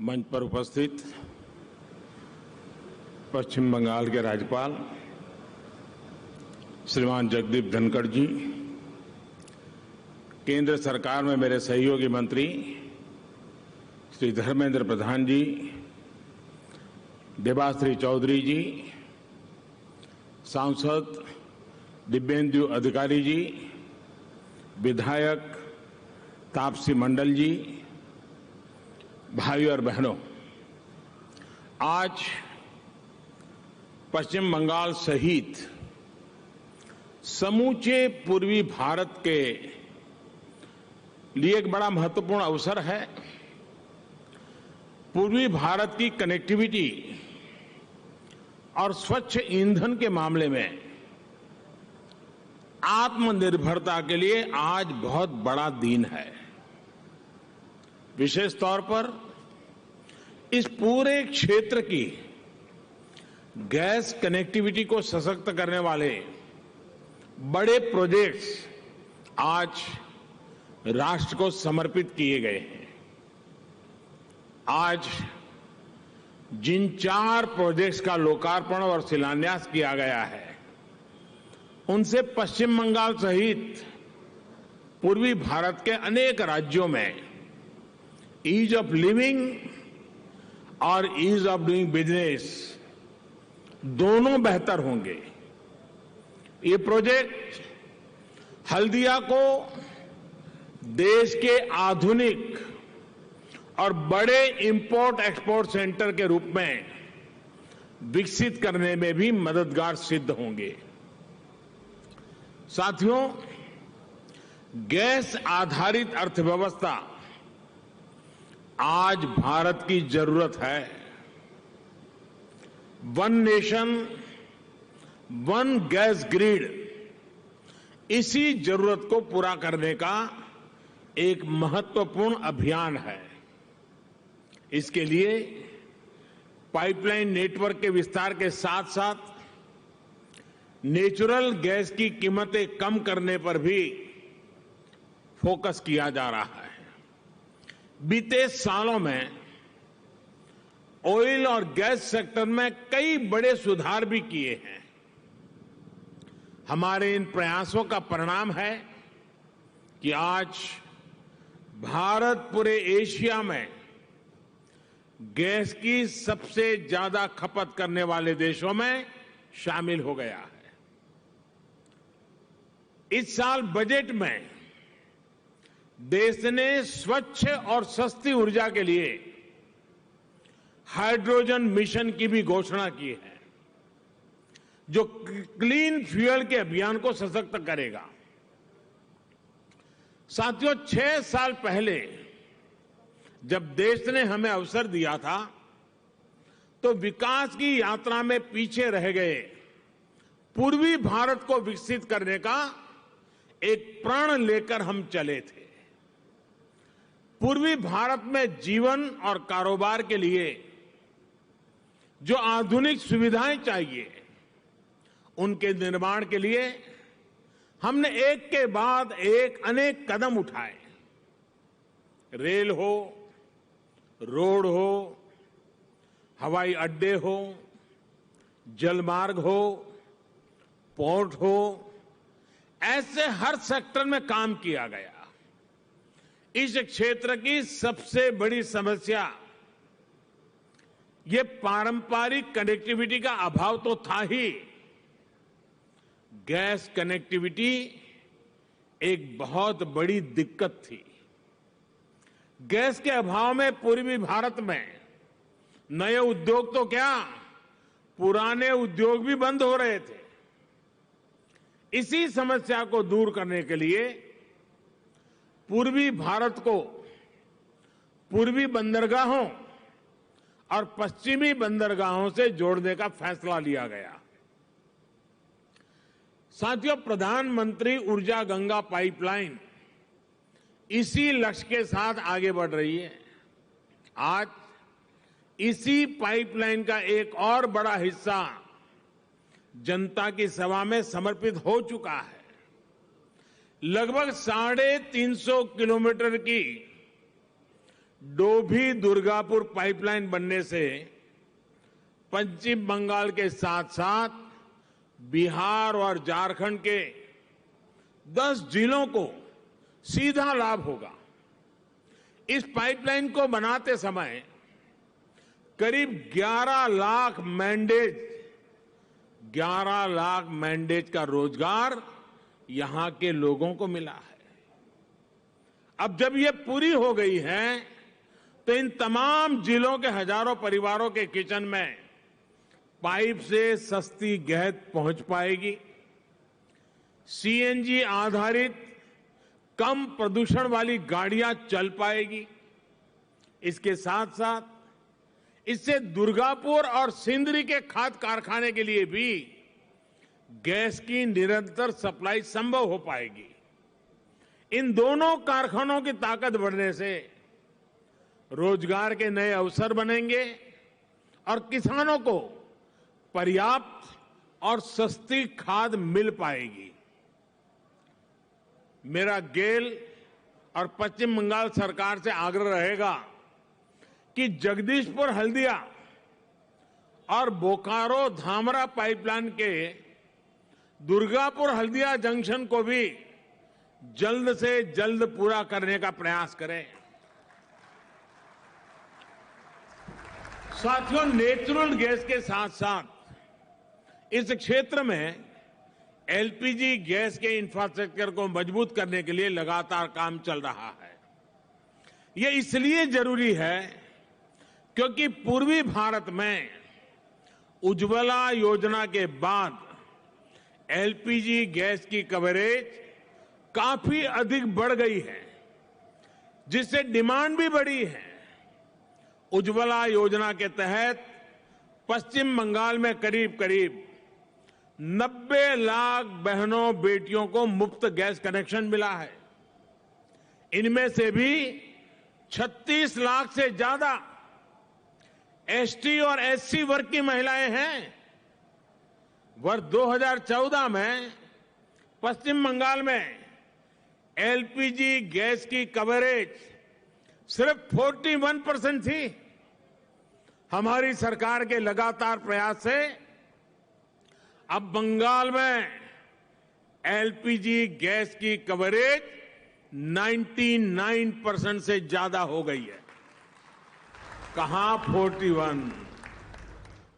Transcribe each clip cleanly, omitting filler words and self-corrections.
मंच पर उपस्थित पश्चिम बंगाल के राज्यपाल श्रीमान जगदीप धनखड़ जी, केंद्र सरकार में मेरे सहयोगी मंत्री श्री धर्मेंद्र प्रधान जी, देबाश्री चौधरी जी, सांसद दिव्येंदु अधिकारी जी, विधायक तापसी मंडल जी, भाइयों और बहनों, आज पश्चिम बंगाल सहित समूचे पूर्वी भारत के लिए एक बड़ा महत्वपूर्ण अवसर है। पूर्वी भारत की कनेक्टिविटी और स्वच्छ ईंधन के मामले में आत्मनिर्भरता के लिए आज बहुत बड़ा दिन है। विशेष तौर पर इस पूरे क्षेत्र की गैस कनेक्टिविटी को सशक्त करने वाले बड़े प्रोजेक्ट्स आज राष्ट्र को समर्पित किए गए हैं। आज जिन 4 प्रोजेक्ट्स का लोकार्पण और शिलान्यास किया गया है, उनसे पश्चिम बंगाल सहित पूर्वी भारत के अनेक राज्यों में ईज ऑफ लिविंग और ईज ऑफ डूइंग बिजनेस दोनों बेहतर होंगे। ये प्रोजेक्ट हल्दिया को देश के आधुनिक और बड़े इंपोर्ट एक्सपोर्ट सेंटर के रूप में विकसित करने में भी मददगार सिद्ध होंगे। साथियों, गैस आधारित अर्थव्यवस्था आज भारत की जरूरत है। One nation one gas grid इसी जरूरत को पूरा करने का एक महत्वपूर्ण अभियान है। इसके लिए पाइपलाइन नेटवर्क के विस्तार के साथ साथ नेचुरल गैस की कीमतें कम करने पर भी फोकस किया जा रहा है। बीते सालों में ऑयल और गैस सेक्टर में कई बड़े सुधार भी किए हैं। हमारे इन प्रयासों का परिणाम है कि आज भारत पूरे एशिया में गैस की सबसे ज्यादा खपत करने वाले देशों में शामिल हो गया है। इस साल बजट में देश ने स्वच्छ और सस्ती ऊर्जा के लिए हाइड्रोजन मिशन की भी घोषणा की है, जो क्लीन फ्यूल के अभियान को सशक्त करेगा। साथियों, 6 साल पहले जब देश ने हमें अवसर दिया था, तो विकास की यात्रा में पीछे रह गए पूर्वी भारत को विकसित करने का एक प्रण लेकर हम चले थे। पूर्वी भारत में जीवन और कारोबार के लिए जो आधुनिक सुविधाएं चाहिए, उनके निर्माण के लिए हमने एक के बाद एक अनेक कदम उठाए। रेल हो, रोड हो, हवाई अड्डे हो, जलमार्ग हो, पोर्ट हो, ऐसे हर सेक्टर में काम किया गया। इस क्षेत्र की सबसे बड़ी समस्या ये पारंपरिक कनेक्टिविटी का अभाव तो था ही, गैस कनेक्टिविटी एक बहुत बड़ी दिक्कत थी। गैस के अभाव में पूर्वी भारत में नए उद्योग तो क्या, पुराने उद्योग भी बंद हो रहे थे। इसी समस्या को दूर करने के लिए पूर्वी भारत को पूर्वी बंदरगाहों और पश्चिमी बंदरगाहों से जोड़ने का फैसला लिया गया। साथियों, प्रधानमंत्री ऊर्जा गंगा पाइपलाइन इसी लक्ष्य के साथ आगे बढ़ रही है। आज इसी पाइपलाइन का एक और बड़ा हिस्सा जनता की सेवा में समर्पित हो चुका है। लगभग 350 किलोमीटर की डोभी दुर्गापुर पाइपलाइन बनने से पश्चिम बंगाल के साथ साथ बिहार और झारखंड के 10 जिलों को सीधा लाभ होगा। इस पाइपलाइन को बनाते समय करीब 11 लाख मैंडेज का रोजगार यहां के लोगों को मिला है। अब जब ये पूरी हो गई है तो इन तमाम जिलों के हजारों परिवारों के किचन में पाइप से सस्ती गैस पहुंच पाएगी। सीएनजी आधारित कम प्रदूषण वाली गाड़ियां चल पाएगी। इसके साथ साथ इससे दुर्गापुर और सिंदरी के खाद कारखाने के लिए भी गैस की निरंतर सप्लाई संभव हो पाएगी। इन दोनों कारखानों की ताकत बढ़ने से रोजगार के नए अवसर बनेंगे और किसानों को पर्याप्त और सस्ती खाद मिल पाएगी। मेरा गेल और पश्चिम बंगाल सरकार से आग्रह रहेगा कि जगदीशपुर हल्दिया और बोकारो धामरा पाइपलाइन के दुर्गापुर हल्दिया जंक्शन को भी जल्द से जल्द पूरा करने का प्रयास करें। साथियों, नेचुरल गैस के साथ साथ इस क्षेत्र में एलपीजी गैस के इंफ्रास्ट्रक्चर को मजबूत करने के लिए लगातार काम चल रहा है। ये इसलिए जरूरी है क्योंकि पूर्वी भारत में उज्ज्वला योजना के बाद एलपीजी गैस की कवरेज काफी अधिक बढ़ गई है, जिससे डिमांड भी बढ़ी है। उज्ज्वला योजना के तहत पश्चिम बंगाल में करीब करीब 90 लाख बहनों बेटियों को मुफ्त गैस कनेक्शन मिला है। इनमें से भी 36 लाख से ज्यादा एसटी और एससी वर्ग की महिलाएं हैं। वर्ष 2014 में पश्चिम बंगाल में एलपीजी गैस की कवरेज सिर्फ 41% थी। हमारी सरकार के लगातार प्रयास से अब बंगाल में एलपीजी गैस की कवरेज 99% से ज्यादा हो गई है। कहां 41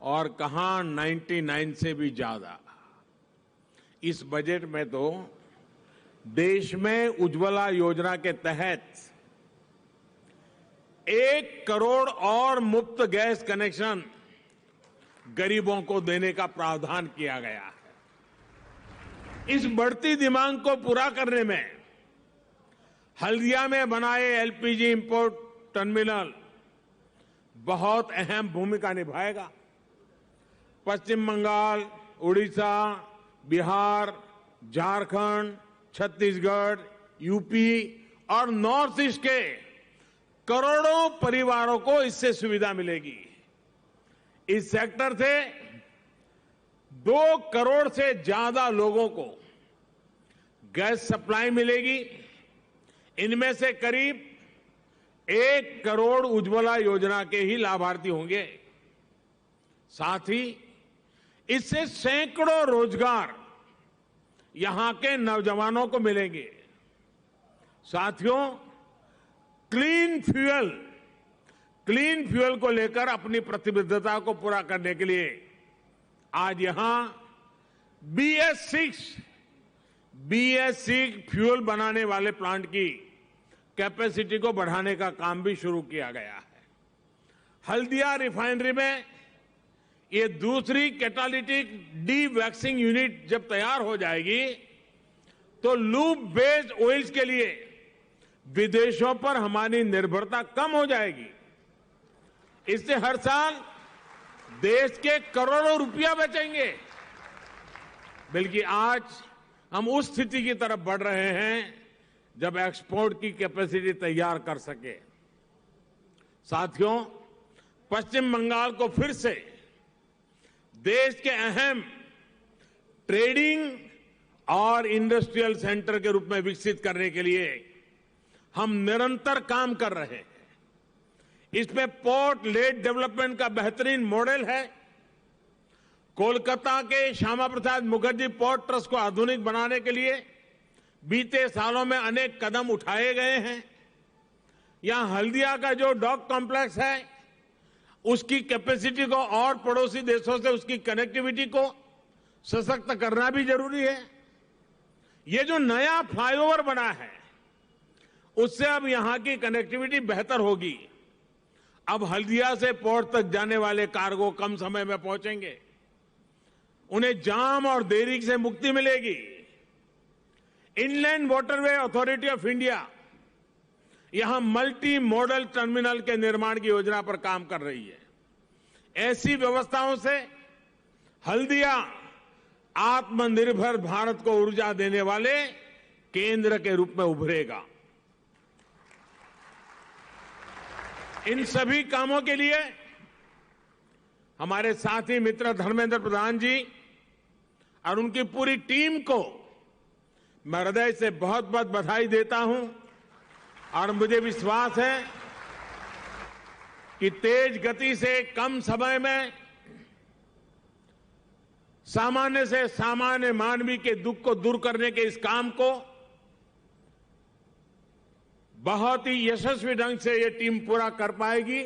और कहां 99 से भी ज्यादा। इस बजट में तो देश में उज्ज्वला योजना के तहत 1 करोड़ और मुफ्त गैस कनेक्शन गरीबों को देने का प्रावधान किया गया है। इस बढ़ती डिमांड को पूरा करने में हल्दिया में बनाए एलपीजी इंपोर्ट टर्मिनल बहुत अहम भूमिका निभाएगा। पश्चिम बंगाल, उड़ीसा, बिहार, झारखंड, छत्तीसगढ़, यूपी और नॉर्थ ईस्ट के करोड़ों परिवारों को इससे सुविधा मिलेगी। इस सेक्टर से 2 करोड़ से ज्यादा लोगों को गैस सप्लाई मिलेगी। इनमें से करीब 1 करोड़ उज्ज्वला योजना के ही लाभार्थी होंगे। साथ ही इससे सैकड़ों रोजगार यहां के नौजवानों को मिलेंगे। साथियों, क्लीन फ्यूल को लेकर अपनी प्रतिबद्धता को पूरा करने के लिए आज यहां BS6 फ्यूल बनाने वाले प्लांट की कैपेसिटी को बढ़ाने का काम भी शुरू किया गया है। हल्दिया रिफाइनरी में ये दूसरी कैटालिटिक डी-वैक्सिंग यूनिट जब तैयार हो जाएगी तो लूप बेस्ड ऑयल्स के लिए विदेशों पर हमारी निर्भरता कम हो जाएगी। इससे हर साल देश के करोड़ों रुपया बचेंगे। बल्कि आज हम उस स्थिति की तरफ बढ़ रहे हैं जब एक्सपोर्ट की कैपेसिटी तैयार कर सके। साथियों, पश्चिम बंगाल को फिर से देश के अहम ट्रेडिंग और इंडस्ट्रियल सेंटर के रूप में विकसित करने के लिए हम निरंतर काम कर रहे हैं। इसमें पोर्ट लेड डेवलपमेंट का बेहतरीन मॉडल है। कोलकाता के श्यामा प्रसाद मुखर्जी पोर्ट ट्रस्ट को आधुनिक बनाने के लिए बीते सालों में अनेक कदम उठाए गए हैं। यहां हल्दिया का जो डॉक कॉम्प्लेक्स है, उसकी कैपेसिटी को और पड़ोसी देशों से उसकी कनेक्टिविटी को सशक्त करना भी जरूरी है। ये जो नया फ्लाईओवर बना है, उससे अब यहां की कनेक्टिविटी बेहतर होगी। अब हल्दिया से पोर्ट तक जाने वाले कार्गो कम समय में पहुंचेंगे, उन्हें जाम और देरी से मुक्ति मिलेगी। Inland waterway authority of India यहां मल्टी मॉडल टर्मिनल के निर्माण की योजना पर काम कर रही है। ऐसी व्यवस्थाओं से हल्दिया आत्मनिर्भर भारत को ऊर्जा देने वाले केंद्र के रूप में उभरेगा। इन सभी कामों के लिए हमारे साथी मित्र धर्मेंद्र प्रधान जी और उनकी पूरी टीम को मैं हृदय से बहुत बहुत बधाई देता हूं और मुझे विश्वास है कि तेज गति से कम समय में सामान्य से सामान्य मानवी के दुख को दूर करने के इस काम को बहुत ही यशस्वी ढंग से ये टीम पूरा कर पाएगी,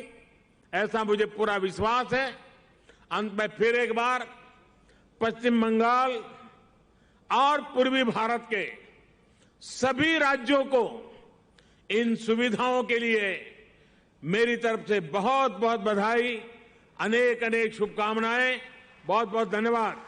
ऐसा मुझे पूरा विश्वास है। अंत में फिर एक बार पश्चिम बंगाल और पूर्वी भारत के सभी राज्यों को इन सुविधाओं के लिए मेरी तरफ से बहुत बहुत बधाई, अनेक अनेक शुभकामनाएं। बहुत बहुत धन्यवाद।